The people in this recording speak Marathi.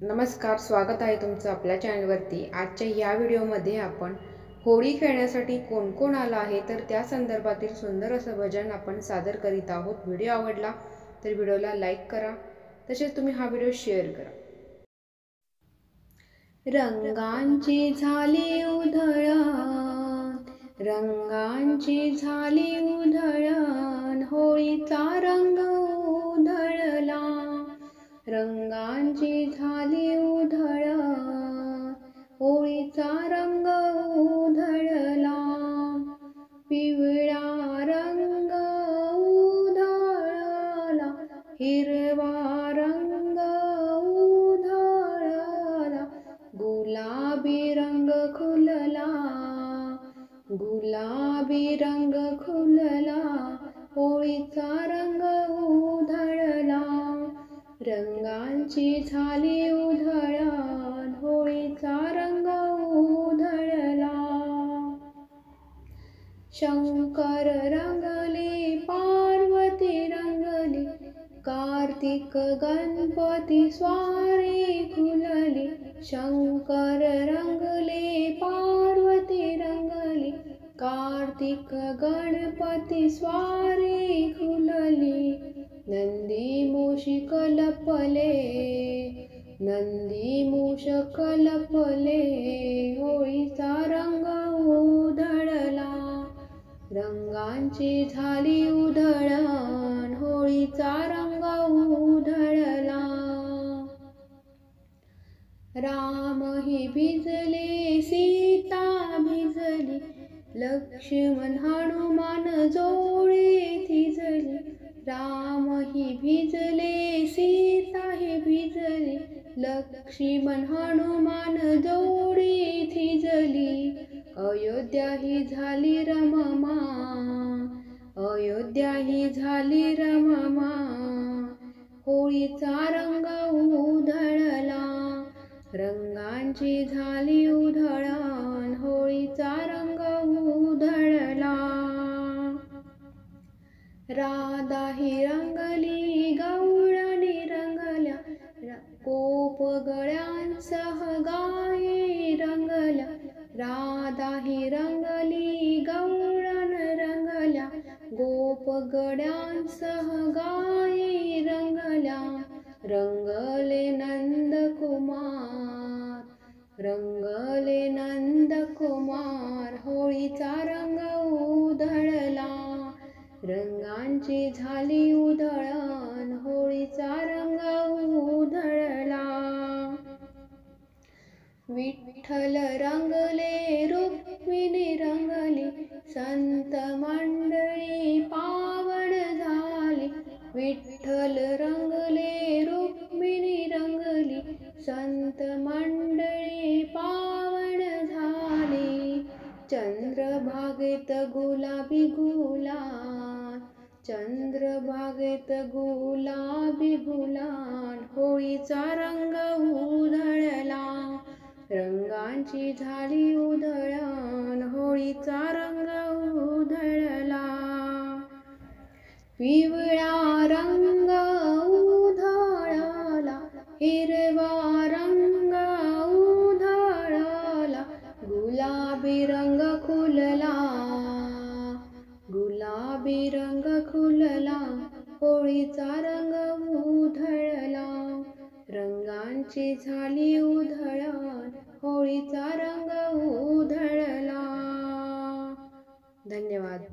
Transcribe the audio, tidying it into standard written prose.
नमस्कार, स्वागत आहे तुमचं आपल्या चॅनलवरती। आजच्या या व्हिडिओमध्ये आपण होळी खेळण्यासाठी कोण कोण आलं आहे तर त्या संदर्भातील सुंदर असं भजन आपण सादर करीत आहोत। व्हिडिओ आवडला तर व्हिडिओला लाईक करा, तसेच तुम्ही हा व्हिडिओ शेअर करा। रंगांची झाली उधळण, रंगांची झाली उधळण, होळीचा रंग उधळला। रंगांची झाली उधळण, होळीचा रंग उधळला। पिवळा रंग उधळला, हिरवा रंग उधळला, गुलाबी रंग खुलला, गुलाबी रंग खुलला, होळीचा रंग उधळला। रंगांची झाली उधळण, होळीचा रंग उधळला। शंकर रंगले, पार्वती रंगली, कार्तिक गणपती स्वारी खुलली। शंकर रंगले, पार्वती रंगली, कार्तिक गणपती स्वारी खुलली। नंदी मूषिक लपले, नंदी मूषक लपले, होळीचा रंग उधळला। रंगांची झाली उधळण, होळीचा रंग उधळला। रामही भिजले, सीता भिजली, लक्ष्मण हनुमान जोडे थिजली। रामही भिजले, सीताही भिजली, लक्ष्मण हनुमान जोडी थिजली। अयोध्या ही झाली रममा, अयोध्या ही झाली रममा, होळीचा रंग उधळला। रंगांची झाली उधळण, होळीचा रंग उधळला। राधा ही रंगली, गवळणी रंगल्या, गोप गळ्यांसह गायी रंगल्या। राधा ही रंगली, गवळण रंगल्या, गोप गळ्यांसह गायी रंगल्या। रंगले नंद कुमार, रंगले नंद कुमार, होळीचा रंग उधळला। रंगांची झाली उधळण, होळीचा रंग उधळला। विठ्ठल रंगले, रुक्मिणी रंगली, संत मंडळी पावन झाली। विठ्ठल रंगले, रुक्मिणी रंगली, संत मंडळी पावन झाली। चंद्रभागेत गुलाबी गुलाल, चंद्रभागेत गुलाबी गुलाल, होळीचा रंग उधळला। रंगांची झाली उधळण, होळीचा रंग उधळला। पिवळा रंग उधळला, हिरवा रंग उधळला, गुलाबी रंग खुलला, गुलाबी रंग खुलला, होळीचा रंग उधळला। रंगांची झाली उधळण, होळीचा रंग उधळला। धन्यवाद।